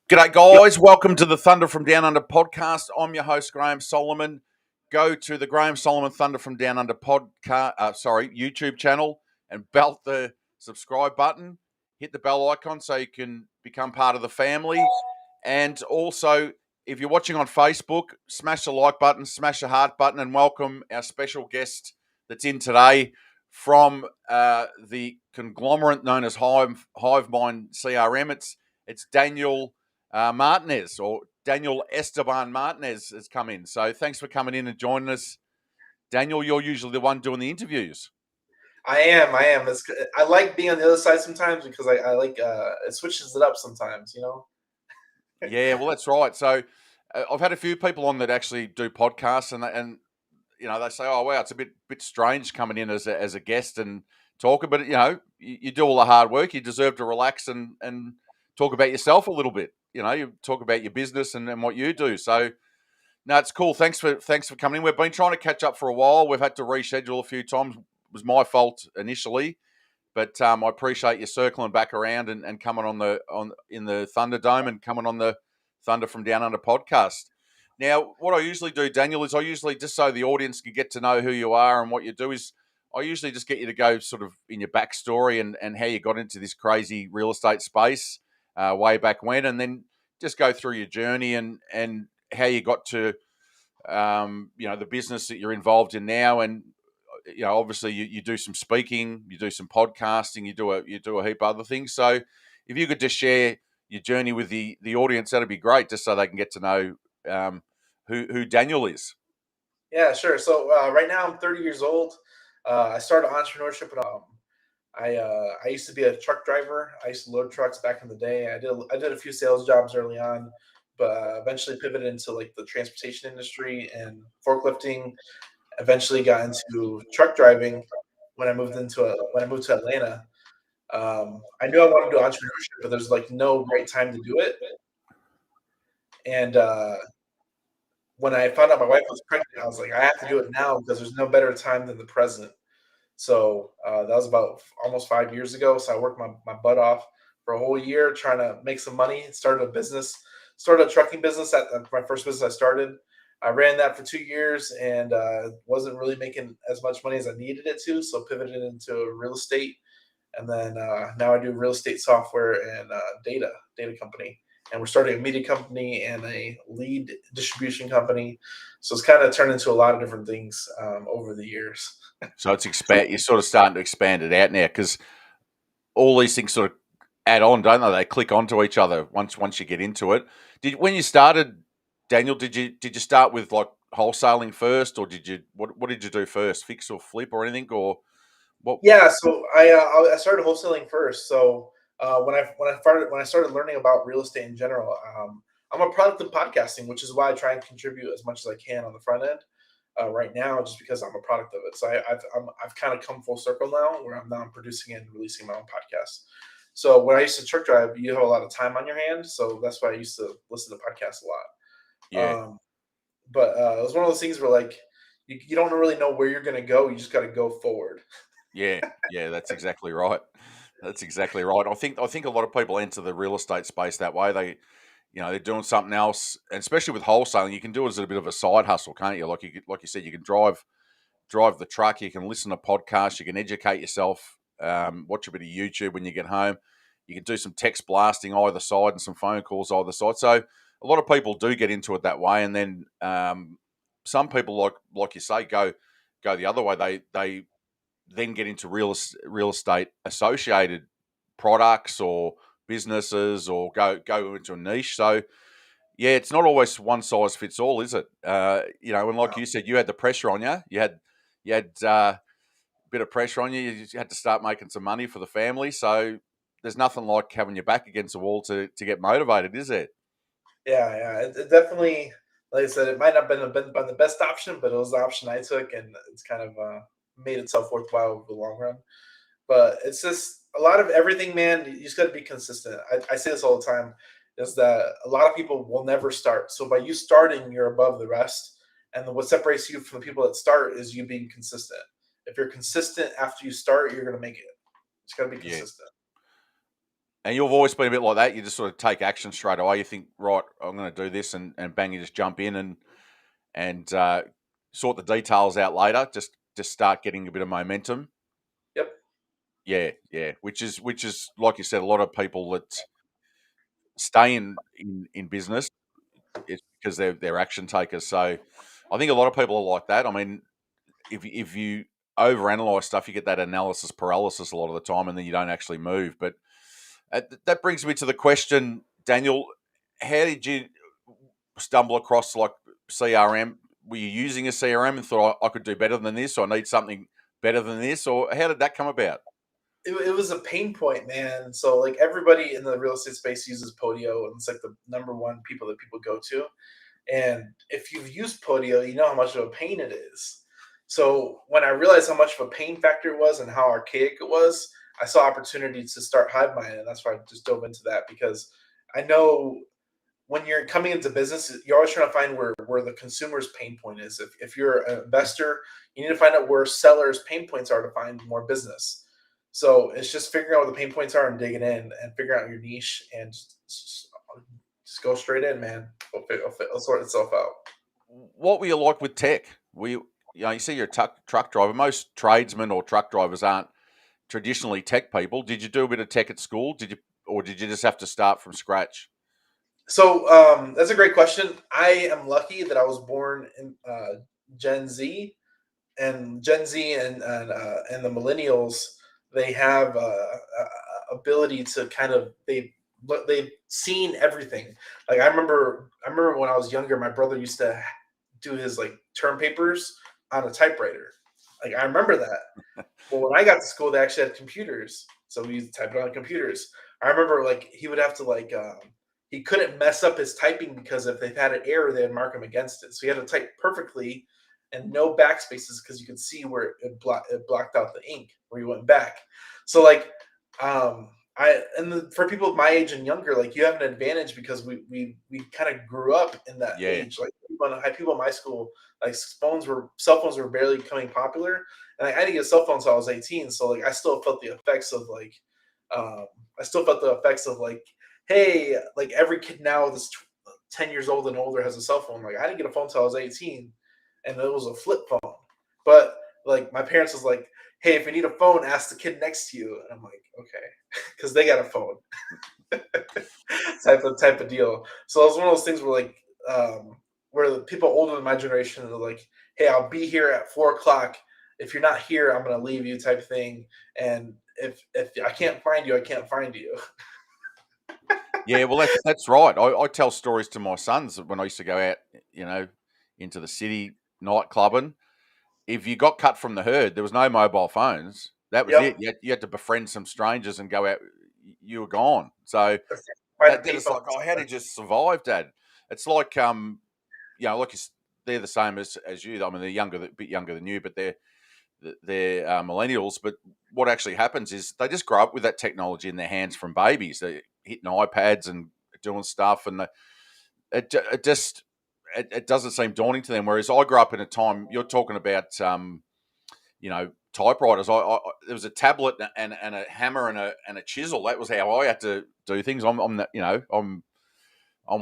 G'day, guys. Welcome to the Thunder from Down Under podcast. I'm your host, Graham Solomon. Go to the Graham Solomon Thunder from Down Under YouTube channel and belt the subscribe button. Hit the bell icon so you can become part of the family. And also, if you're watching on Facebook, smash the like button, smash the heart button, and welcome our special guest that's in today from the conglomerate known as Hivemind CRM. It's Daniel Martinez, or Daniel Esteban Martinez, has come in. So thanks for coming in and joining us. Daniel, you're usually the one doing the interviews. I am. I like being on the other side sometimes because I like it switches it up sometimes, Yeah, well, that's right. So I've had a few people on that actually do podcasts, and they say, "Oh, wow, it's a bit strange coming in as a guest and talking," but you do all the hard work. You deserve to relax and talk about yourself a little bit. You talk about your business and what you do. So, no, it's cool. Thanks for coming in. We've been trying to catch up for a while. We've had to reschedule a few times. It was my fault initially, but I appreciate you circling back around and coming in the Thunderdome and coming on the Thunder from Down Under podcast. Now, what I usually do, Daniel, is I usually, just so the audience can get to know who you are and what you do, is I usually just get you to go sort of in your backstory and how you got into this crazy real estate space way back when, and then just go through your journey and how you got to the business that you're involved in now. And obviously you do some speaking, you do some podcasting, you do a heap of other things. So if you could just share your journey with the audience, that'd be great, just so they can get to know who Daniel is. Yeah, sure. So right now I'm 30 years old. I started entrepreneurship. I used to be a truck driver. I used to load trucks back in the day. I did a few sales jobs early on, but eventually pivoted into like the transportation industry and forklifting. Eventually got into truck driving when I moved to Atlanta. I knew I wanted to do entrepreneurship, but there's like no right time to do it. And when I found out my wife was pregnant, I was like, I have to do it now because there's no better time than the present. So that was about almost 5 years ago. So I worked my butt off for a whole year trying to make some money. Started a trucking business. My first business I started. I ran that for 2 years and wasn't really making as much money as I needed it to. So pivoted into real estate, and then now I do real estate software and data company. And we're starting a media company and a lead distribution company. So it's kind of turned into a lot of different things over the years. So you're sort of starting to expand it out now, because all these things sort of add on, don't they? They click onto each other once you get into it. When you started, Daniel, did you start with like wholesaling first, or what did you do first? Fix or flip or anything, or what? Yeah, so I started wholesaling first. So when I started learning about real estate in general, I'm a product of podcasting, which is why I try and contribute as much as I can on the front end. Right now, just because I'm a product of it. So I've kind of come full circle now, where I'm producing and releasing my own podcast. So when I used to truck drive, you have a lot of time on your hands, so that's why I used to listen to podcasts a Yeah, lot. But it was one of those things where like you don't really know where you're going to go. You just got to go forward. yeah, that's exactly right. That's exactly right. I think a lot of people enter the real estate space that way. They're doing something else, and especially with wholesaling, you can do it as a bit of a side hustle, can't you? Like you said, you can drive the truck, you can listen to podcasts, you can educate yourself, watch a bit of YouTube when you get home. You can do some text blasting either side and some phone calls either side. So a lot of people do get into it that way, and then some people, like you say, go the other way. They then get into real estate associated products or businesses, or go into a niche. So yeah, it's not always one size fits all, is it? And like you said, you had the pressure on you. You had a bit of pressure on you. You had to start making some money for the family. So there's nothing like having your back against the wall to get motivated, is there? Yeah. It definitely, like I said, it might not have been the best option, but it was the option I took, and it's kind of made itself worthwhile over the long run. But it's just a lot of everything, man. You just got to be consistent. I say this all the time, is that a lot of people will never start. So by you starting, you're above the rest. And what separates you from the people that start is you being consistent. If you're consistent after you start, you're going to make it. It's got to be Yeah. consistent. And you've always been a bit like that. You just sort of take action straight away. You think, right, I'm going to do this, and bang, you just jump in and sort the details out later. Just start getting a bit of momentum. Yep. Yeah, yeah. Which is like you said, a lot of people that stay in business, it's because they're action takers. So I think a lot of people are like that. I mean, if you overanalyze stuff, you get that analysis paralysis a lot of the time, and then you don't actually move. But that brings me to the question, Daniel. How did you stumble across like CRM? Were you using a CRM and thought I could do better than this, or I need something better than this, or how did that come about? It was a pain point, man. So like everybody in the real estate space uses Podio, and it's like the number one people that people go to. And if you've used Podio, you know how much of a pain it is. So when I realized how much of a pain factor it was and how archaic it was, I saw opportunity to start HiveMind, and that's why I just dove into that because I know when you're coming into business, you're always trying to find where the consumer's pain point is. If you're an investor, you need to find out where sellers' pain points are to find more business. So it's just figuring out what the pain points are and digging in and figuring out your niche and just go straight in, man. It'll sort itself out. What were you like with tech? You see, you're a truck driver. Most tradesmen or truck drivers aren't traditionally tech people. Did you do a bit of tech at school? Or did you just have to start from scratch? So that's a great question. I am lucky that I was born in Gen Z, and Gen Z and the millennials, they have ability to kind of they've seen everything. Like I remember when I was younger, my brother used to do his like term papers on a typewriter. Like I remember that. Well, when I got to school, they actually had computers, so we used to type it on computers. I remember like he would have to like he couldn't mess up his typing because if they had an error, they'd mark him against it. So he had to type perfectly and no backspaces because you could see where it blocked out the ink where you went back. So like for people my age and younger, like you have an advantage because we kind of grew up in that Yeah, age. Like people in my school, like cell phones were barely becoming popular, and like, I didn't get a cell phone until I was 18. So like I still felt the effects of like I still felt the effects of like, hey, like every kid now that's 10 years old and older has a cell phone. Like I didn't get a phone until I was 18, and it was a flip phone. But like my parents was like, hey, if you need a phone, ask the kid next to you. And I'm like, okay, because they got a phone. type of deal. So it was one of those things where the people older than my generation are like, hey, I'll be here at 4 o'clock. If you're not here, I'm gonna leave you type thing. And if I can't find you, I can't find you. yeah. Well, that's right. I tell stories to my sons when I used to go out, you know, into the city nightclubbing. If you got cut from the herd, there was no mobile phones. That was it. Yep. You had to befriend some strangers and go out. You were gone. So Find a that it's payphone like, oh, how somewhere. did you survive, Dad? It's like like they're the same as you. I mean, they're a bit younger than you, but they're millennials. But what actually happens is they just grow up with that technology in their hands from babies. They're hitting iPads and doing stuff, and it just it doesn't seem daunting to them. Whereas I grew up in a time you're talking about, typewriters. There was a tablet and a hammer and a chisel. That was how I had to do things. I'm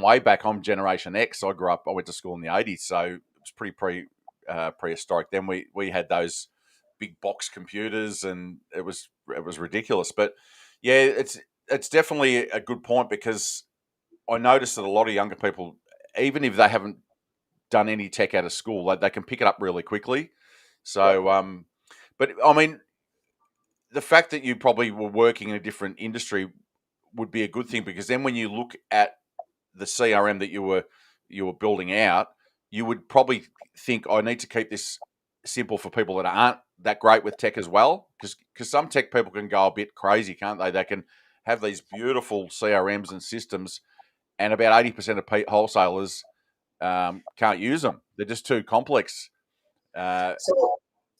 way back. I'm Generation X. I grew up. I went to school in the '80s, so it was pretty prehistoric. Then we had those big box computers, and it was ridiculous. But yeah, it's definitely a good point because I noticed that a lot of younger people, even if they haven't done any tech out of school, they can pick it up really quickly. Yep. So, but I mean, the fact that you probably were working in a different industry would be a good thing because then when you look at the CRM that you were building out, you would probably think, I need to keep this simple for people that aren't that great with tech as well, because some tech people can go a bit crazy, can't they? They can have these beautiful CRMs and systems, and about 80% of wholesalers can't use them. They're just too complex. Uh, So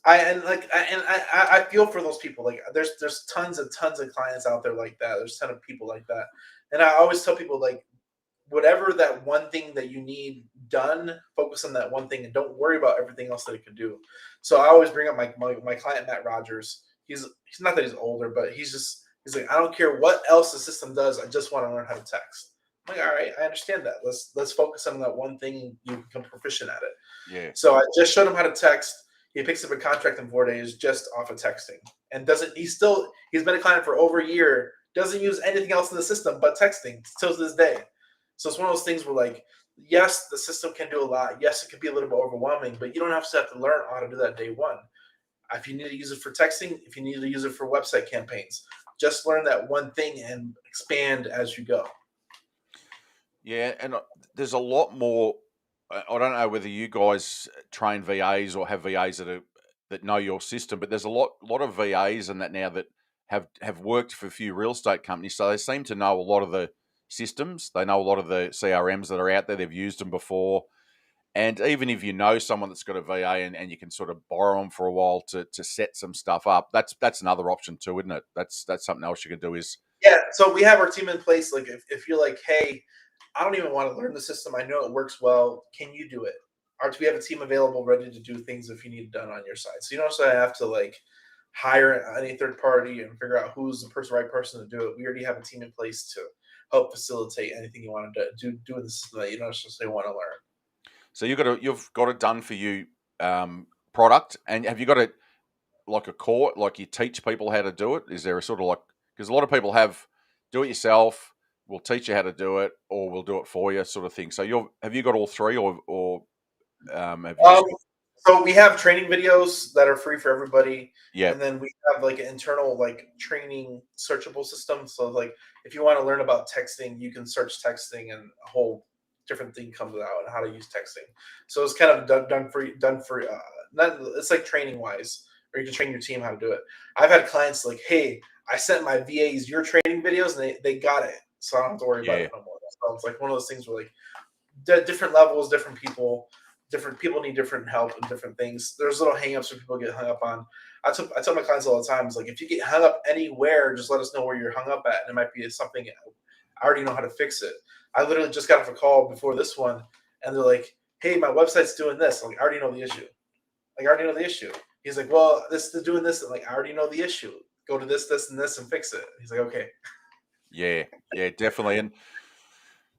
I feel for those people. Like there's tons and tons of clients out there like that. There's a ton of people like that. And I always tell people like whatever that one thing that you need done, focus on that one thing and don't worry about everything else that it can do. So I always bring up my client Matt Rogers. He's not that he's older, but he's just He's like, I don't care what else the system does. I just want to learn how to text. I'm like, all right, I understand that. Let's focus on that one thing and you become proficient at it. Yeah. So I just showed him how to text. He picks up a contract in 4 days just off of texting, and doesn't. He's been a client for over a year. Doesn't use anything else in the system but texting till this day. So it's one of those things where, like, yes, the system can do a lot. Yes, it can be a little bit overwhelming, but you don't have to learn how to do that day one. If you need to use it for texting, if you need to use it for website campaigns, just learn that one thing and expand as you go. Yeah, and there's a lot more. I don't know whether you guys train VAs or have VAs that know your system, but there's a lot of VAs and that now that have worked for a few real estate companies, so they seem to know a lot of the systems. They know a lot of the CRMs that are out there. They've used them before, and even if you know someone that's got a VA and you can sort of borrow them for a while to set some stuff up, that's another option too, isn't it? That's something else you can do. Is Yeah, so we have our team in place. Like, if you're like, hey, I don't even want to learn the system. I know it works well. Can you do it? Or do we have a team available ready to do things if you need it done on your side? So you don't necessarily have to like hire any third party and figure out who's the right person to do it. We already have a team in place to help facilitate anything you want to do in the system that you don't necessarily want to learn. so you've got it done for you product, and have you got it like a course, like you teach people how to do it? Is there a sort of like, because a lot of people have do it yourself, we'll teach you how to do it, or we'll do it for you, sort of thing. So have you got all three, or have you Um, just so we have training videos that are free for everybody, yeah, and then we have like an internal like training searchable system. So like if you want to learn about texting, you can search texting, and a whole different thing comes out and how to use texting. So it's kind of done for not it's like training wise, or you can train your team how to do it. I've had clients like, hey, I sent my VAs your training videos and they got it, so I don't have to worry about yeah, it no more. So it's like one of those things where like different levels, different people need different help and different things. There's little hangups where people get hung up on. I tell my clients all the time, it's like if you get hung up anywhere, just let us know where you're hung up at, and it might be something I already know how to fix it. I literally just got off a call before this one, and they're like, "Hey, my website's doing this." I'm like, I already know the issue. Like, I already know the issue. He's like, "Well, this is doing this." I'm like, I already know the issue. Go to this, and this, and fix it. He's like, "Okay." yeah, yeah, definitely. And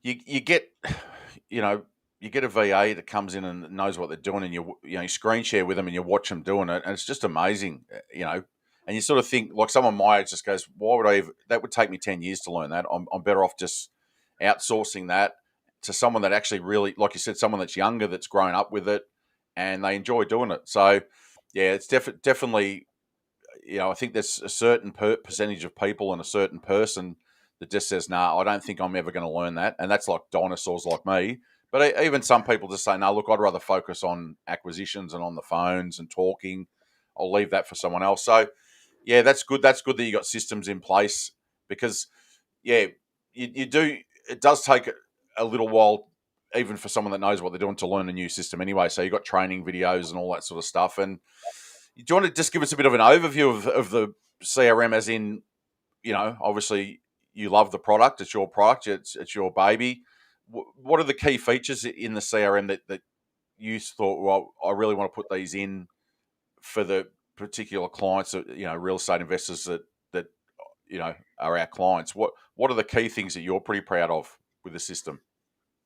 you get, you know, you get a VA that comes in and knows what they're doing, and you screen share with them and you watch them doing it, and it's just amazing, you know. And you sort of think, like someone my age just goes, why would I? That would take me 10 years to learn that. I'm better off just outsourcing that to someone that actually really, like you said, someone that's younger, that's grown up with it, and they enjoy doing it. So, yeah, it's definitely, I think there's a certain percentage of people and a certain person that just says, "Nah, I don't think I'm ever going to learn that," and that's like dinosaurs like me. But even some people just say, "No, look, I'd rather focus on acquisitions and on the phones and talking. I'll leave that for someone else." So, yeah, that's good. That's good that you got systems in place because, yeah, you do. It does take a little while, even for someone that knows what they're doing, to learn a new system anyway. So you got training videos and all that sort of stuff. And do you want to just give us a bit of an overview of the CRM, as in, obviously you love the product, it's your product, it's your baby. What are the key features in the CRM that you thought, well, I really want to put these in for the particular clients, real estate investors that are our clients? What are the key things that you're pretty proud of with the system?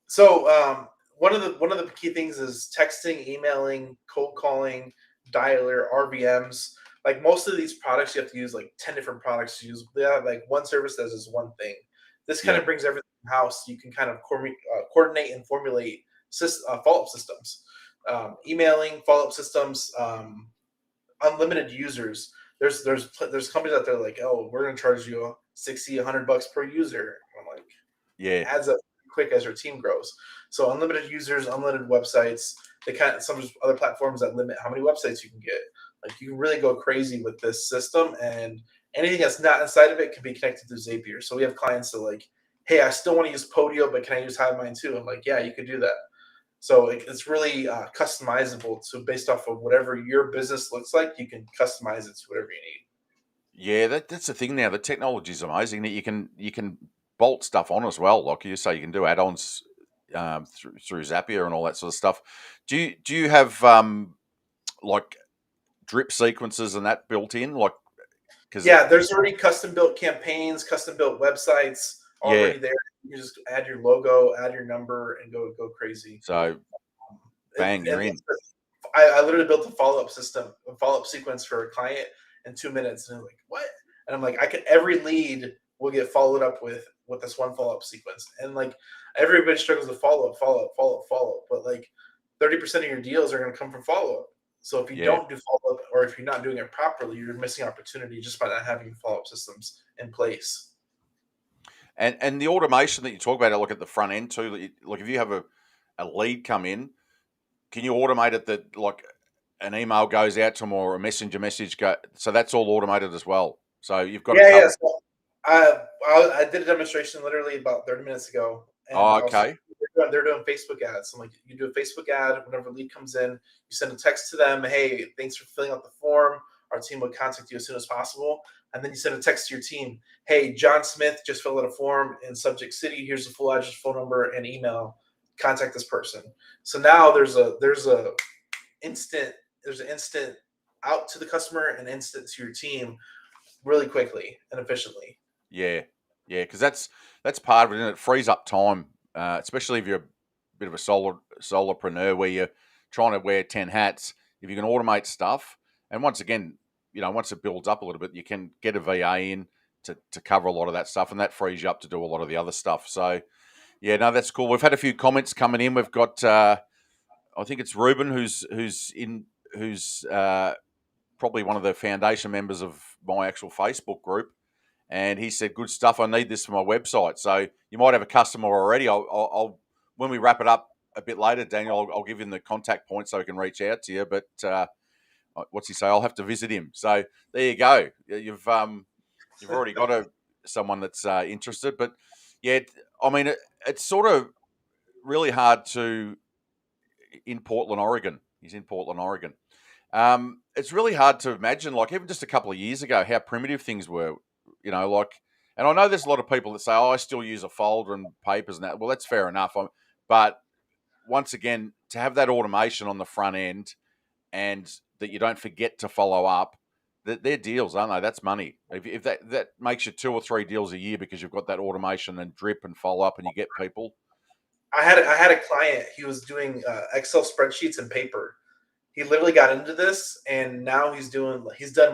So one of the key things is texting, emailing, cold calling, dialer, RVMs. Like most of these products, you have to use like 10 different products to use. They have like one service that is one thing. This kind Yeah, of brings everything in house. You can kind of coordinate and formulate follow up systems, emailing follow up systems, unlimited users. There's companies out there like, oh, we're going to charge you 60, $100 per user. I'm like, yeah, adds up quick as your team grows. So unlimited users, unlimited websites. They kind of some other platforms that limit how many websites you can get. Like you can really go crazy with this system, and anything that's not inside of it can be connected to Zapier. So we have clients that are like, hey, I still want to use Podio, but can I use HiveMind too? I'm like, yeah, you could do that. So it's really customizable. So based off of whatever your business looks like, you can customize it to whatever you need. yeah. That's the thing now. The technology is amazing that you can bolt stuff on as well. Like you say, you can do add-ons through Zapier and all that sort of stuff. Do you have like drip sequences and that built in? Like, Because Yeah, there's already custom built campaigns, custom built websites yeah, already there. You just add your logo, add your number, and go crazy. so bang, you're And in. I literally built a follow up system, a follow up sequence for a client in 2 minutes, and I'm like, what? And I'm like, I can every lead will get followed up with this one follow up sequence, and like everybody struggles with follow up, but like 30% of your deals are going to come from follow up. So if you Yeah. don't do follow up, or if you're not doing it properly, you're missing opportunity just by not having follow up systems in place. And the automation that you talk about, look at the front end too. Like if you have a lead come in, can you automate it that like an email goes out to them or a messenger message go? So that's all automated as well. So you've got a Yeah, yeah. couple. So I did a demonstration literally about 30 minutes ago, and Oh, I was okay. they're doing Facebook ads. I'm like, you do a Facebook ad whenever a lead comes in, you send a text to them, hey, thanks for filling out the form. Our team will contact you as soon as possible. And then you send a text to your team, hey, John Smith just filled out a form in subject city. Here's the full address, phone number, and email. Contact this person. So now instant there's an instant out to the customer and instant to your team really quickly and efficiently. Yeah, yeah, because that's part of it, and it frees up time, especially if you're a bit of a solopreneur where you're trying to wear 10 hats. If you can automate stuff, and once again, once it builds up a little bit, you can get a VA in to cover a lot of that stuff, and that frees you up to do a lot of the other stuff. So, yeah, no, that's cool. We've had a few comments coming in. We've got, I think it's Ruben who's probably one of the foundation members of my actual Facebook group. And he said, "Good stuff. I need this for my website." So you might have a customer already. I'll when we wrap it up a bit later, Daniel, I'll give him the contact point so he can reach out to you. But what's he say? I'll have to visit him. So there you go. You've already got someone that's interested. But yeah, I mean, it's sort of really hard to in Portland, Oregon. He's in Portland, Oregon. It's really hard to imagine, like even just a couple of years ago, how primitive things were. Like, and I know there's a lot of people that say, "Oh, I still use a folder and papers and that." Well, that's fair enough. But once again, to have that automation on the front end and that you don't forget to follow up, they're deals, aren't they? That's money. If that makes you 2 or 3 deals a year because you've got that automation and drip and follow up, and you get people. I had a client. He was doing Excel spreadsheets and paper. He literally got into this, and now he's done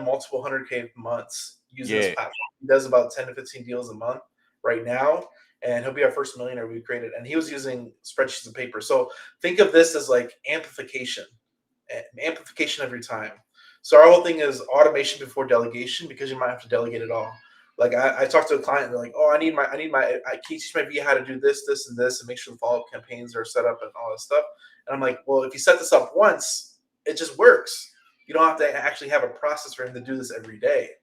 multiple 100K months using this Yeah, platform. He does about 10 to 15 deals a month right now, and he'll be our first millionaire we created. And he was using spreadsheets and paper. So think of this as like amplification every time. So our whole thing is automation before delegation, because you might have to delegate it all. Like I talked to a client, they're like, "Oh, I can you teach my VA how to do this, this, and this, and make sure the follow up campaigns are set up and all this stuff." And I'm like, "Well, if you set this up once, it just works. You don't have to actually have a process for him to do this every day."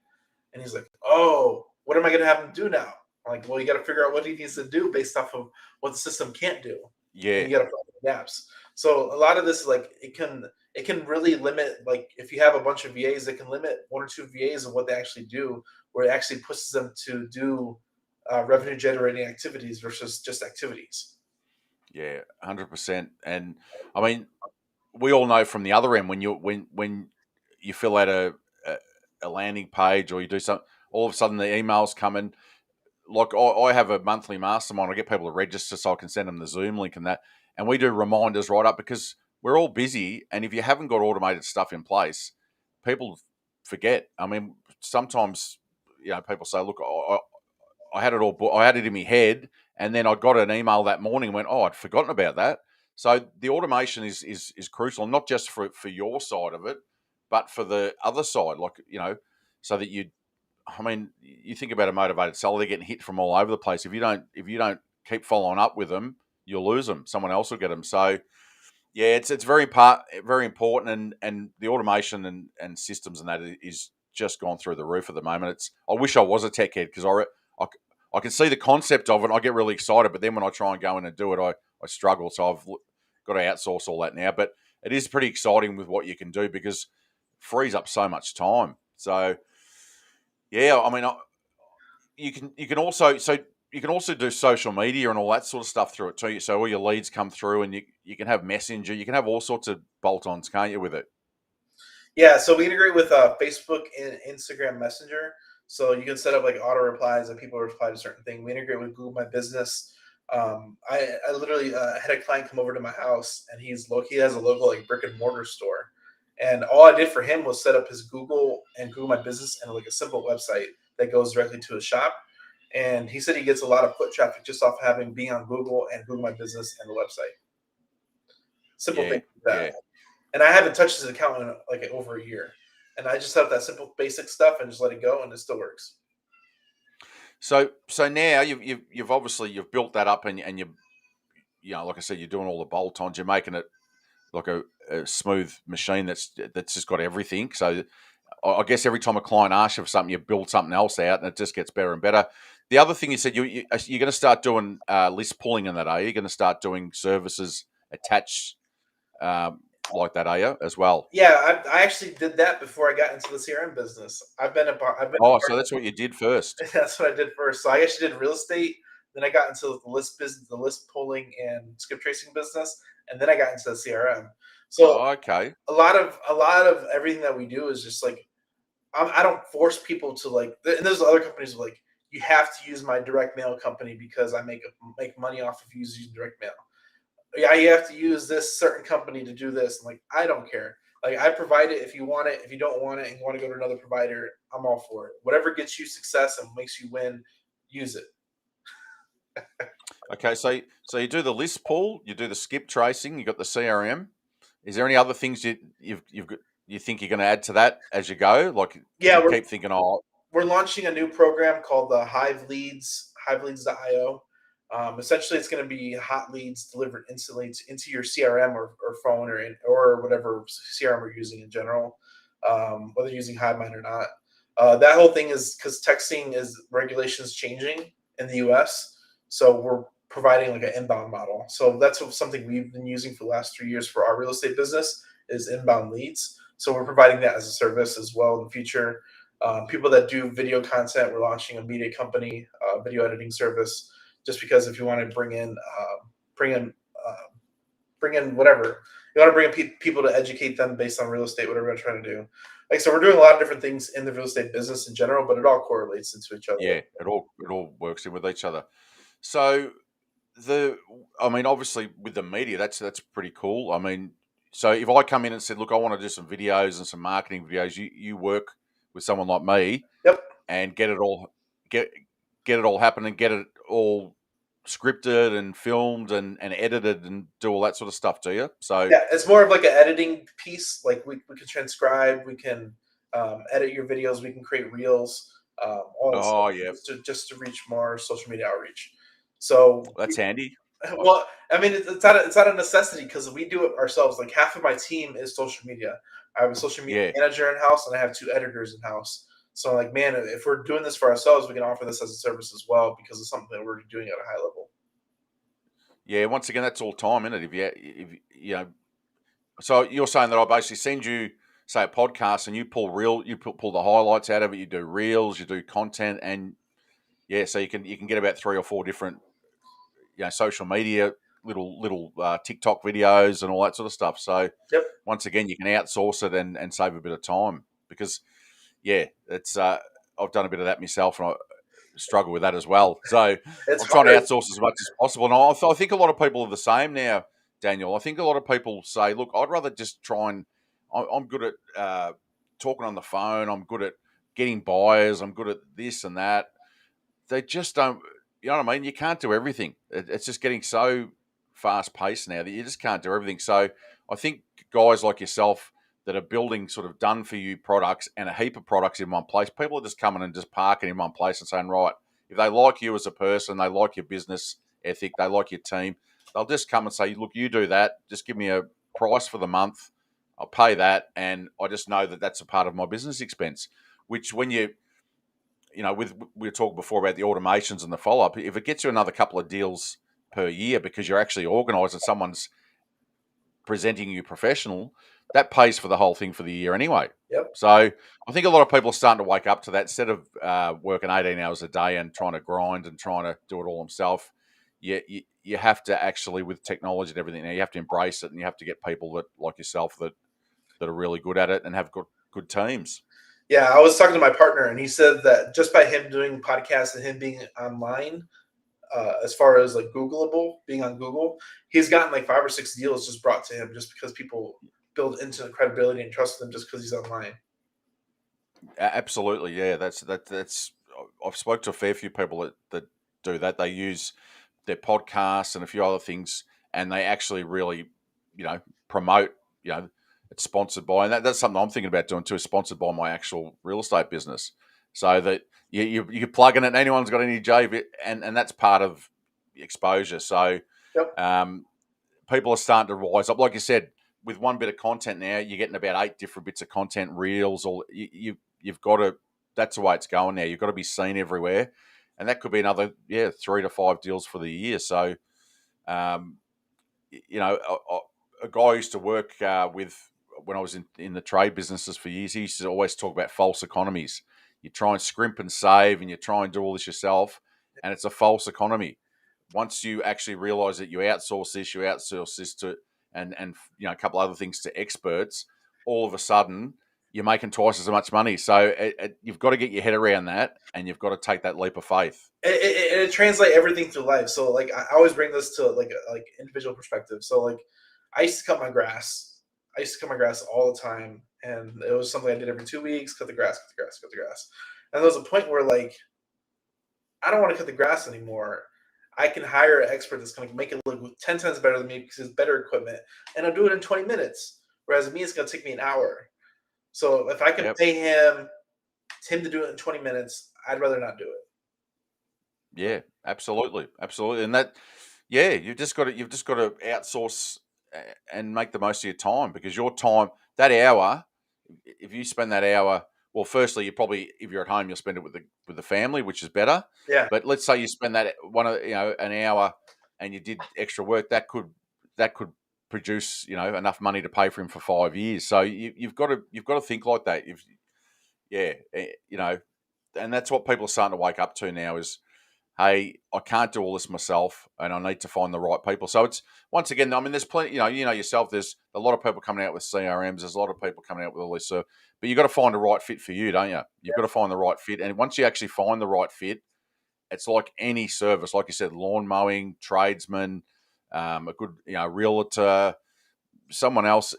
And he's like, "Oh, what am I going to have him do now?" I'm like, "Well, you got to figure out what he needs to do based off of what the system can't do, yeah, and you got to fill the gaps." So a lot of this is like it can really limit, like if you have a bunch of VAs, it can limit one or two VAs of what they actually do, where it actually pushes them to do revenue generating activities versus just activities. yeah, 100%. And I mean, we all know from the other end when you fill out a landing page or you do something, all of a sudden the emails come in. Like I have a monthly mastermind. I get people to register so I can send them the Zoom link and that, and we do reminders right up because we're all busy. And if you haven't got automated stuff in place, people forget. I mean, sometimes people say, "Look, I had it all. I had it in my head, and then I got an email that morning and went, "Oh, I'd forgotten about that." So the automation is crucial, not just for your side of it, but for the other side. Like so that you. I mean, you think about a motivated seller; they're getting hit from all over the place. If you don't keep following up with them, you'll lose them. Someone else will get them. So yeah, it's very important, and the automation and systems and that is just gone through the roof at the moment. I wish I was a tech head because I can see the concept of it. And I get really excited, but then when I try and go in and do it, I struggle. So I've got to outsource all that now. But it is pretty exciting with what you can do because it frees up so much time. So yeah, I mean, you can also do social media and all that sort of stuff through it too. So all your leads come through, and you can have messenger, you can have all sorts of bolt-ons, can't you, with it? Yeah, so we integrate with Facebook and Instagram Messenger. So you can set up like auto replies and people reply to certain thing. We integrate with Google My Business. I literally had a client come over to my house, and he has a local like brick and mortar store, and all I did for him was set up his Google and Google My Business and like a simple website that goes directly to his shop. And he said he gets a lot of foot traffic just off having being on Google and Google My Business and the website. Simple Yeah, thing like that. yeah. And I haven't touched his account in like over a year. And I just set up that simple basic stuff and just let it go, and it still works. So now you've obviously you've built that up, and you know, like I said, you're doing all the bolt-ons. You're making it like a smooth machine that's just got everything. So I guess every time a client asks you for something, you build something else out, and it just gets better and better. The other thing you said, you're going to start doing list pulling in that, are you? You're going to start doing services attached like that, are you, as well? Yeah, I actually did that before I got into the CRM business. I've been Oh, so that's what you did first. that's what I did first. So I actually did real estate. Then I got into the list business, the list pulling and script tracing business, and then I got into the CRM. So Oh, okay. a lot of everything that we do is just like I don't force people to like. And there's other companies like you have to use my direct mail company because make money off of using direct mail. Yeah, you have to use this certain company to do this. I'm like, I don't care. Like, I provide it if you want it. If you don't want it and you want to go to another provider, I'm all for it. Whatever gets you success and makes you win, use it. Okay, so you do the list pull, you do the skip tracing, you got the CRM. Is there any other things you've got, you think you're going to add to that as you go? Like Yeah, you keep thinking, oh, we're launching a new program called the Hive Leads, HiveLeads.io. Essentially, it's going to be hot leads delivered instantly into your CRM or phone or whatever CRM we're using in general, whether you're using HiveMind or not. That whole thing is because texting is regulations changing in the U.S., so we're providing like an inbound model. So that's something we've been using for the last 3 years for our real estate business is inbound leads. So we're providing that as a service as well in the future. People that do video content, we're launching a media company, video editing service. Just because if you want to bring in, uh, bring in whatever you want to bring in people to educate them based on real estate, whatever we're trying to do. Like so, we're doing a lot of different things in the real estate business in general, but it all correlates into each other. yeah, it all works in with each other. So the I mean, obviously with the media, that's pretty cool. I mean, so if I come in and said, look, I want to do some videos and some marketing videos, you work with someone like me Yep. and get get it all happening, get it all scripted and filmed and edited and do all that sort of stuff, do you? So Yeah, it's more of like an editing piece. Like we can transcribe, we can edit your videos, we can create reels, all this stuff oh yeah, just to reach more social media outreach. So that's handy. I- well, I mean, it's not a necessity because we do it ourselves. Like half of my team is social media. I have a social media Yeah, manager in house, and I have two editors in house. So, like, man, if we're doing this for ourselves, we can offer this as a service as well because it's something that we're doing at a high level. yeah. Once again, that's all time, isn't it? If you know, so you're saying that I basically send you say a podcast and you pull the highlights out of it. You do reels, you do content, and yeah, so you can get about 3 or 4 different social media little TikTok videos and all that sort of stuff. So Yep, once again, you can outsource it and save a bit of time because yeah, it's I've done a bit of that myself and I struggle with that as well. So it's I'm trying to hard. outsource as much as possible. And I think a lot of people are the same now, Daniel. I think a lot of people say, look, I'd rather just try and I'm good at talking on the phone. I'm good at getting buyers. I'm good at this and that. They just don't. You know what I mean? You can't do everything. It's just getting so fast paced now that you just can't do everything. So I think guys like yourself that are building sort of done for you products and a heap of products in one place, people are just coming and just parking in one place and saying, right, if they like you as a person, they like your business ethic, they like your team, they'll just come and say, look, you do that. Just give me a price for the month. I'll pay that. And I just know that that's a part of my business expense, which when with we were talking before about the automations and the follow up. If it gets you another couple of deals per year because you're actually organised and someone's presenting you professional, that pays for the whole thing for the year anyway. Yep, So I think a lot of people are starting to wake up to that instead of working 18 hours a day and trying to grind and trying to do it all themselves. You have to actually, with technology and everything, now you have to embrace it and you have to get people that like yourself that that are really good at it and have good teams. Yeah, I was talking to my partner, and he said that just by him doing podcasts and him being online, as far as like Googleable, being on Google, he's gotten like 5 or 6 deals just brought to him just because people build into credibility and trust him just because he's online. Absolutely, yeah. That's. I've spoke to a fair few people that do that. They use their podcasts and a few other things, and they actually really, promote. It's sponsored by, and that's something I'm thinking about doing too. Is sponsored by my actual real estate business, so that you plug in it. And anyone's got any JV, and that's part of exposure. So Yep. people are starting to rise up. Like you said, with one bit of content now, you're getting about 8 different bits of content, reels, or you've got to. That's the way it's going now. You've got to be seen everywhere, and that could be another 3 to 5 deals for the year. So, um, a guy I used to work with when I was in the trade businesses for years. He used to always talk about false economies. You try and scrimp and save, and you try and do all this yourself, and it's a false economy. Once you actually realize that you outsource this to, and a couple other things to experts, all of a sudden you're making twice as much money. So you've got to get your head around that, and you've got to take that leap of faith. It translates everything through life. So like I always bring this to like individual perspective. So like I used to cut my grass. I used to cut my grass all the time, and it was something I did every 2 weeks. Cut the grass, cut the grass, cut the grass. And there was a point where like I don't want to cut the grass anymore. I can hire an expert that's going to make it look 10 times better than me because it's better equipment, and I'll do it in 20 minutes. Whereas me, it's going to take me an hour. So if I can Yep. pay him to do it in 20 minutes, I'd rather not do it. Yeah, absolutely, absolutely, and that, yeah, you've just got to outsource and make the most of your time, because your time, that hour, if you spend that hour, well, firstly, you probably, if you're at home, you'll spend it with the family, which is better. Yeah. But let's say you spend that an hour, and you did extra work, that could produce enough money to pay for him for 5 years. So you've got to think like that. Yeah, and that's what people are starting to wake up to now is, hey, I can't do all this myself, and I need to find the right people. So it's, once again, I mean, there's plenty, yourself, there's a lot of people coming out with CRMs, there's a lot of people coming out with all this, but you've got to find the right fit for you, don't you? You've got to find the right fit. And once you actually find the right fit, it's like any service, like you said, lawn mowing, tradesman, a good, realtor, someone else,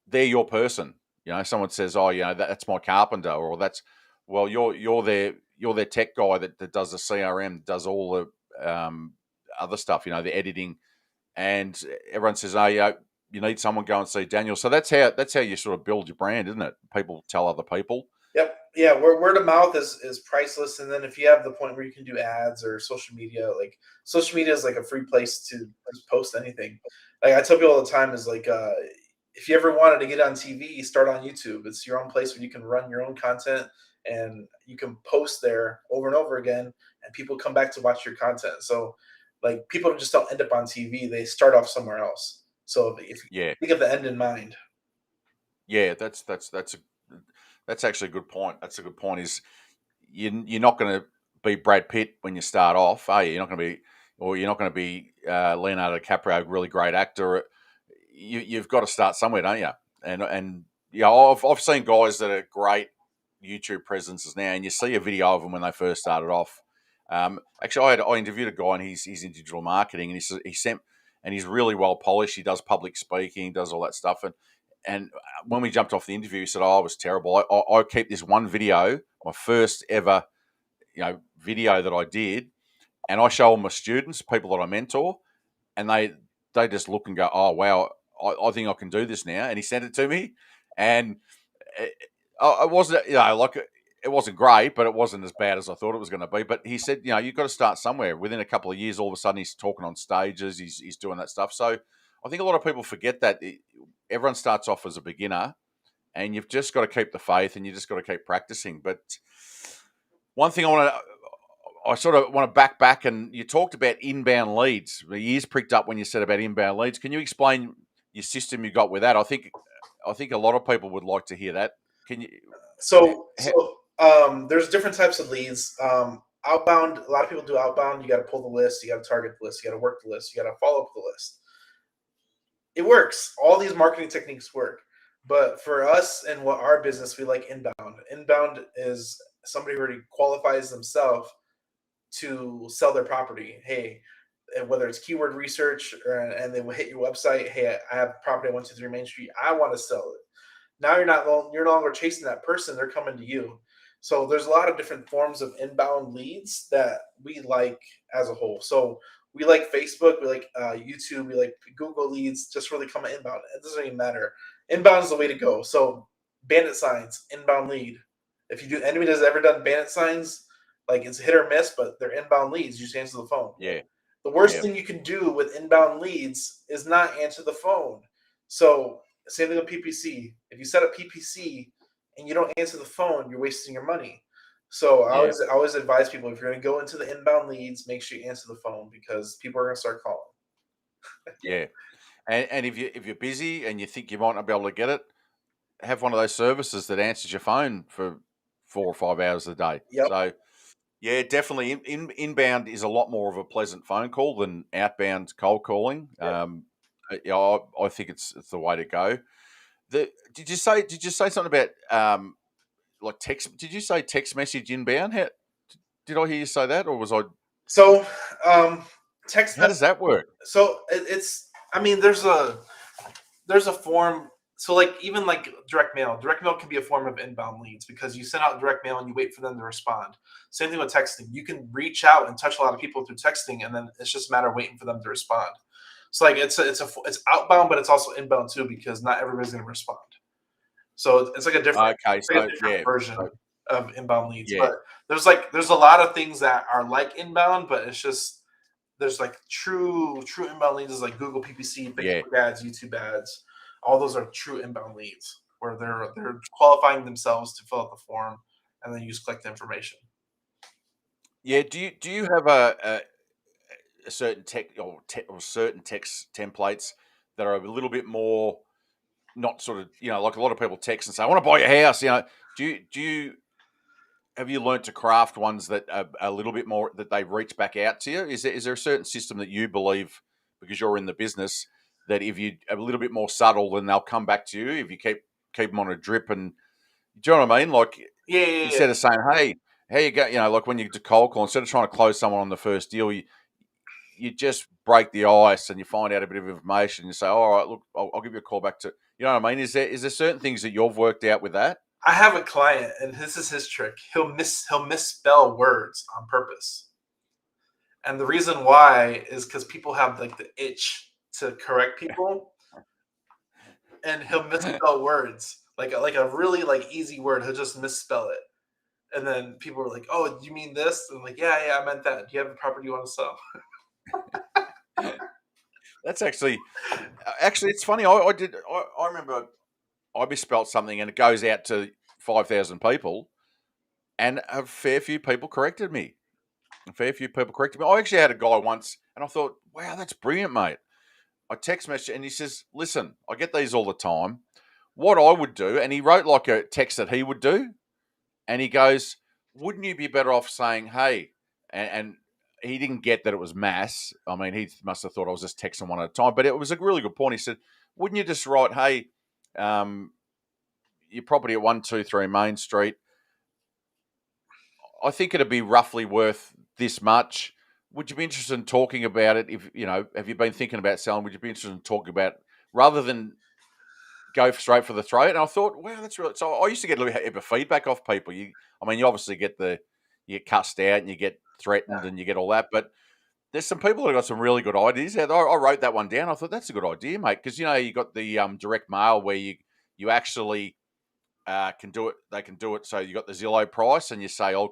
they're your person. Someone says, "Oh, that's my carpenter," or that's, well, you're their tech guy that does the CRM, does all the other stuff, the editing, and everyone says, "Oh, yeah, you need someone, go and see Daniel." So that's how you sort of build your brand, isn't it? People tell other people. Yep. Yeah. Word of mouth is priceless. And then if you have the point where you can do ads or social media, like social media is like a free place to just post anything. Like I tell people all the time is like, if you ever wanted to get on TV, start on YouTube. It's your own place where you can run your own content and you can post there over and over again, and people come back to watch your content. So like people just don't end up on TV. They start off somewhere else. So if you Yeah, think of the end in mind. yeah, that's actually a good point. That's a good point. Is you're not going to be Brad Pitt when you start off, are you? You're not going to be, or you're not going to be Leonardo DiCaprio, really great actor. You've got to start somewhere, don't you? And yeah, I've seen guys that are great YouTube presences now, and you see a video of them when they first started off. Actually, I interviewed a guy, and he's in digital marketing, and he sent, and he's really well polished. He does public speaking, does all that stuff, and when we jumped off the interview, he said, "Oh, I was terrible. I keep this one video, my first ever, video that I did, and I show all my students, people that I mentor, and they just look and go, "Oh, wow, I think I can do this now." And he sent it to me, and it wasn't, like, it wasn't great, but it wasn't as bad as I thought it was going to be. But he said, you've got to start somewhere. Within a couple of years, all of a sudden, he's talking on stages, he's doing that stuff. So I think a lot of people forget that everyone starts off as a beginner, and you've just got to keep the faith, and you just got to keep practicing. But one thing I sort of want to back, and you talked about inbound leads. The ears pricked up when you said about inbound leads. Can you explain your system you got with that? I think a lot of people would like to hear that. Can you? There's different types of leads. Outbound, a lot of people do outbound. You got to pull the list, you got to target the list, you got to work the list, you got to follow up the list. It works. All these marketing techniques work, But for us and what our business, we like inbound. Inbound is somebody who already qualifies themselves to sell their property. Hey, and whether it's keyword research and they will hit your website. Hey, I have property at 123 Main Street. I want to sell it. Now you're no longer chasing that person. They're coming to you. So there's a lot of different forms of inbound leads that we like as a whole. So we like Facebook, we like YouTube, we like Google leads, just really come inbound. It doesn't even matter. Inbound is the way to go. So bandit signs, inbound lead. If you do anybody that's ever done bandit signs, like it's hit or miss, but they're inbound leads. You just answer the phone. Yeah. The worst Yeah. thing you can do with inbound leads is not answer the phone. So same thing with PPC. If you set up PPC and you don't answer the phone, you're wasting your money. So Yeah. I always advise people, if you're going to go into the inbound leads, make sure you answer the phone because people are going to start calling. Yeah. And if you're busy and you think you might not be able to get it, have one of those services that answers your phone for 4 or 5 hours a day. Yep. So yeah, definitely inbound is a lot more of a pleasant phone call than outbound cold calling. Yep. Yeah, I think it's the way to go. Did you say something about like text? Did you say text message inbound? Did I hear you say that, or was I? So text How does message. that work? So it's. I mean, there's a form. So like even like direct mail can be a form of inbound leads because you send out direct mail and you wait for them to respond. Same thing with texting. You can reach out and touch a lot of people through texting, and then it's just a matter of waiting for them to respond. So like it's outbound, but it's also inbound too because not everybody's going to respond. So Okay, it's like a so different yeah, version so, of inbound leads. yeah, But there's a lot of things that are like inbound, but it's just there's like true inbound leads is like Google PPC, yeah. Facebook ads, YouTube ads. All those are true inbound leads where they're qualifying themselves to fill out the form and then you just collect the information. Yeah, do you have a certain or certain text templates that are a little bit more not sort of like a lot of people text and say I want to buy your house. Do you have you learnt to craft ones that are a little bit more that they reach back out to you? Is there a certain system that you believe because you're in the business that if you are a little bit more subtle, then they'll come back to you if you keep them on a drip and do you know what I mean? Like Yeah, yeah, yeah. instead of saying, "Hey, how you go?" Like when you get to cold call, instead of trying to close someone on the first deal, you just break the ice and you find out a bit of information. You say, "All right, look, I'll give you a call back to." You know what I mean? Is there certain things that you've worked out with that? I have a client and this is his trick. He'll misspell words on purpose. And the reason why is because people have like the itch to correct people and he'll misspell words. Like a really like easy word, he'll just misspell it. And then people are like, "Oh, do you mean this?" And I'm like, "Yeah, yeah, I meant that. Do you have a property you want to sell?" That's actually it's funny. I remember I misspelt something and it goes out to 5,000 people, and a fair few people corrected me. A fair few people corrected me. I actually had a guy once, and I thought, "Wow, that's brilliant, mate." I text message, and he says, "Listen, I get these all the time. What I would do," and he wrote like a text that he would do, and he goes, "Wouldn't you be better off saying, hey?" And he didn't get that it was mass. I mean, he must have thought I was just texting one at a time, but it was a really good point. He said, "Wouldn't you just write, hey, um, your property at 123 Main Street, I think it'd be roughly worth this much. Would you be interested in talking about it? If have you been thinking about selling? Would you be interested in talking about rather than go straight for the throat?" And I thought, wow, that's really. So I used to get a little bit of feedback off people. I mean, you obviously you get cussed out and you get threatened and you get all that, but there's some people that got some really good ideas. I wrote that one down. I thought that's a good idea, mate, because you got the direct mail where you actually can do it. They can do it. So you got the Zillow price, and you say, "Oh,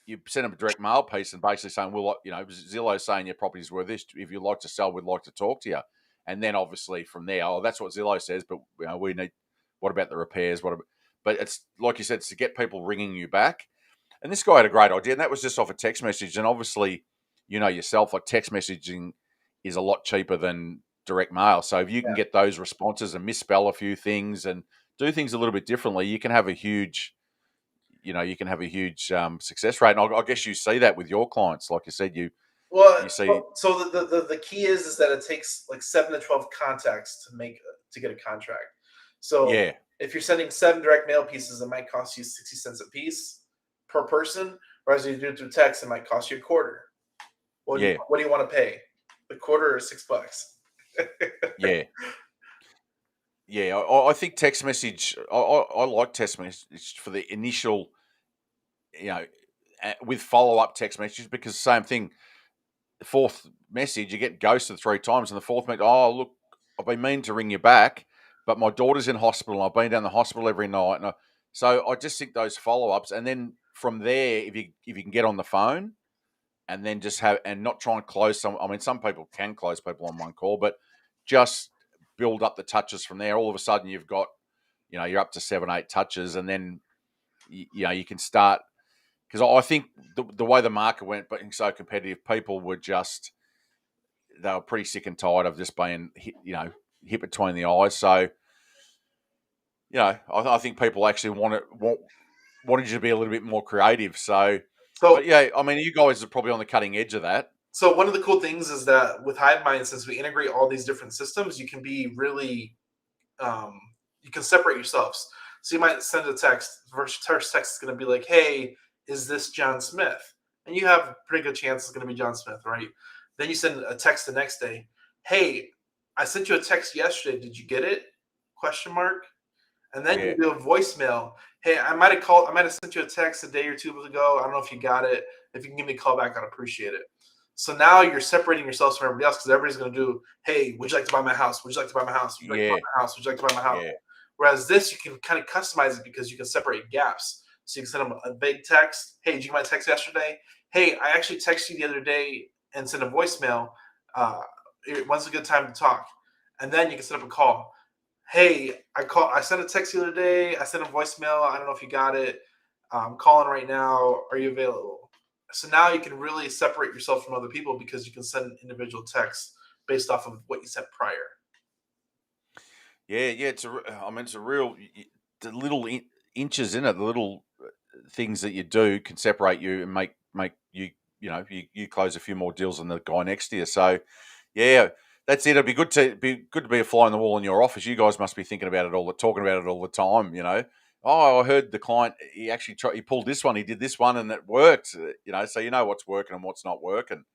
you send them a direct mail piece and basically saying, well, Zillow saying your property's worth this. If you'd like to sell, we'd like to talk to you." And then obviously from there, oh, that's what Zillow says, but we need, what about the repairs? But it's like you said, it's to get people ringing you back. And this guy had a great idea, and that was just off a text message. And obviously, yourself, like text messaging is a lot cheaper than direct mail. So if you can get those responses and misspell a few things and do things a little bit differently, you can have a huge success rate. And I guess you see that with your clients. Like you said, you see, So the key is that it takes like 7 to 12 contacts to get a contract. So Yeah. if you're sending 7 direct mail pieces, it might cost you 60 cents a piece per person. Whereas if you do it through text, it might cost you a quarter. Yeah. What do you want to pay? The quarter or $6? Yeah. Yeah. I think text message. I like text message for the initial, with follow up text messages, because same thing. The fourth message, you get ghosted 3 times, and the fourth message, oh look, I've been meaning to ring you back, but my daughter's in hospital. And I've been down the hospital every night, so I just think those follow ups, and then from there, if you can get on the phone, and then just have, and not try and close some. I mean, some people can close people on one call, but just build up the touches from there. All of a sudden, you've got, you're up to 7, 8 touches, and then you can start, because I think the way the market went being so competitive, people were just, they were pretty sick and tired of just being hit between the eyes. So I think people actually wanted you to be a little bit more creative. So, So but yeah, I mean, you guys are probably on the cutting edge of that. So one of the cool things is that with HiveMind, since we integrate all these different systems, you can be really you can separate yourselves. So you might send a text. First text is going to be like, "Hey, is this John Smith?" And you have a pretty good chance it's going to be John Smith, right? Then you send a text the next day. "Hey, I sent you a text yesterday. Did you get it?" Question mark. And then Yeah, you do a voicemail. "Hey, I might have called. I might have sent you a text a day or two ago. I don't know if you got it. If you can give me a call back, I'd appreciate it." So now you're separating yourselves from everybody else, because everybody's going to do, "Hey, would you like to buy my house? Would you like to buy my house? Would you like to buy yeah, my house? Would you like to buy my house?" yeah, Whereas this, you can kind of customize it because you can separate gaps. So you can send them a big text. "Hey, did you get my text yesterday? Hey, I actually texted you the other day and sent a voicemail. Uh, when's a good time to talk?" And then you can set up a call. "Hey, I sent a text the other day. I sent a voicemail. I don't know if you got it. I'm calling right now. Are you available?" So now you can really separate yourself from other people because you can send individual texts based off of what you said prior. yeah. I mean, it's a real, the little inches in it, the little things that you do can separate you and make you, you close a few more deals than the guy next to you. So yeah, that's it. It'd be a fly on the wall in your office. You guys must be thinking about it talking about it all the time. Oh, I heard the client, he actually he pulled this one, he did this one, and it worked. So you know what's working and what's not working.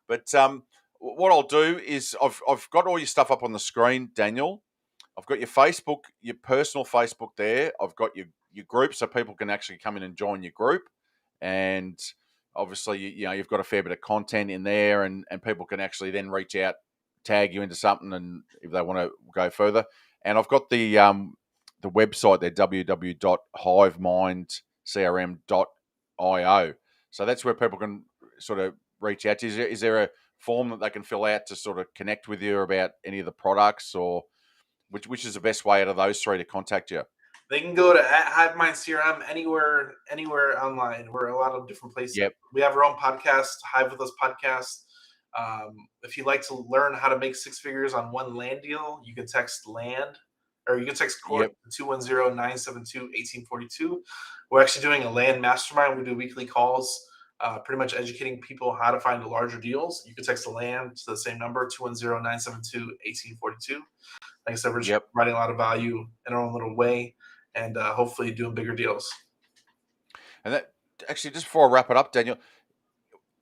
But what I'll do is, I've got all your stuff up on the screen, Daniel. I've got your Facebook, your personal Facebook there. I've got your group, so people can actually come in and join your group. And obviously, you've got a fair bit of content in there, and people can actually then reach out, tag you into something, and if they want to go further. And I've got the website there, www.hivemindcrm.io. So that's where people can sort of reach out to you. Is there a form that they can fill out to sort of connect with you about any of the products, or which is the best way out of those three to contact you? They can go to HiveMind CRM anywhere online. We're a lot of different places. Yep, We have our own podcast, Hive with Us podcast. If you'd like to learn how to make 6 figures on one land deal, you can text land, or you can text Corey yep, to 210-972-1842. We're actually doing a land mastermind. We do weekly calls, pretty much educating people how to find larger deals. You can text the land to the same number, 210-972-1842. Like I said, we're just yep. providing a lot of value in our own little way, and hopefully doing bigger deals. And that, actually, just before I wrap it up, Daniel,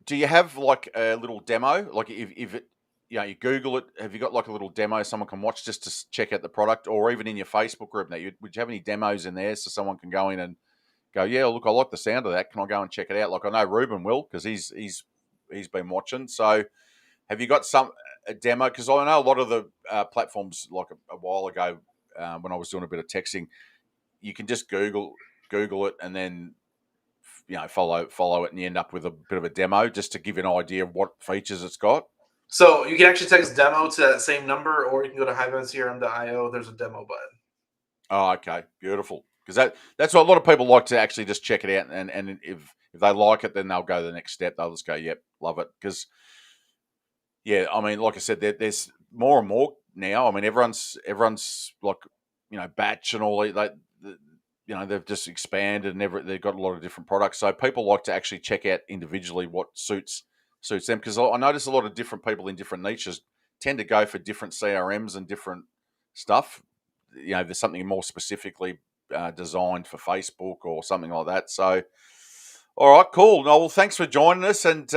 do you have like a little demo? Like if it, you Google it, have you got like a little demo someone can watch just to check out the product, or even in your Facebook group now? Would you have any demos in there so someone can go in and go, yeah, look, I like the sound of that. Can I go and check it out? Like I know Ruben will, because he's been watching. So have you got a demo? Because I know a lot of the platforms, like a while ago, when I was doing a bit of texting, you can just Google it and then follow it, and you end up with a bit of a demo just to give you an idea of what features it's got. So you can actually text demo to that same number, or you can go to hivemindcrm.io. There's a demo button. Oh, okay, beautiful. Because that's what a lot of people like to actually just check it out, and if they like it, then they'll go to the next step. They'll just go, yep, love it. Because yeah, I mean, like I said, there's more and more now. I mean, everyone's like, batch and all that. They've just expanded, and they've got a lot of different products. So people like to actually check out individually what suits them. Because I notice a lot of different people in different niches tend to go for different CRMs and different stuff. there's something more specifically designed for Facebook or something like that. So, all right, cool. No, well, thanks for joining us and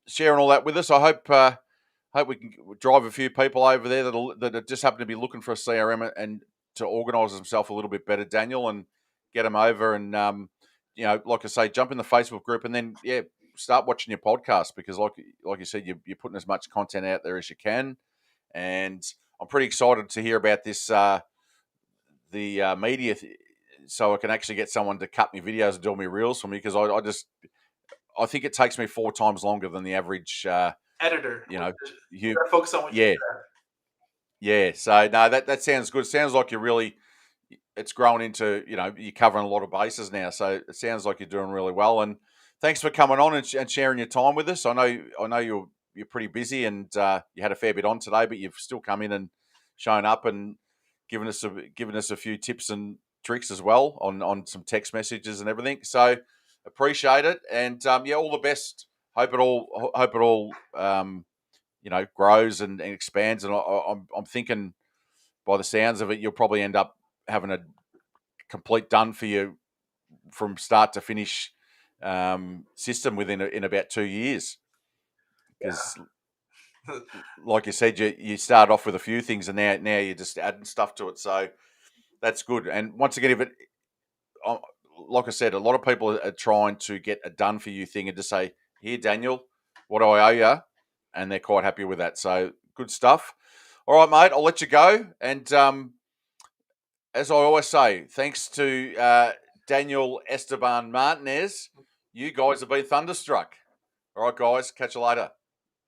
sharing all that with us. I hope we can drive a few people over there that just happen to be looking for a CRM and to organise themselves a little bit better, Daniel, and get them over and like I say, jump in the Facebook group and then start watching your podcast because like you said, you're putting as much content out there as you can, and I'm pretty excited to hear about this the media. So I can actually get someone to cut me videos and do me reels for me because I think it takes me 4 times longer than the average editor. You gotta focus on what you yeah. So no, that sounds good. Sounds like it's grown into you're covering a lot of bases now. So it sounds like you're doing really well. And thanks for coming on and sharing your time with us. I know you're pretty busy and you had a fair bit on today, but you've still come in and shown up and given us a few tips and tricks as well on some text messages and everything. So appreciate it, and all the best. Hope it all grows and expands. And I'm thinking, by the sounds of it, you'll probably end up having a complete done for you from start to finish system in about 2 years. Because, like you said, you start off with a few things, and now you're just adding stuff to it. So that's good. And once again, like I said, a lot of people are trying to get a done for you thing and just say, "Here, Daniel, what do I owe you?" And they're quite happy with that. So good stuff. All right, mate, I'll let you go. And as I always say, thanks to Daniel Esteban Martinez, you guys have been thunderstruck. All right, guys, catch you later.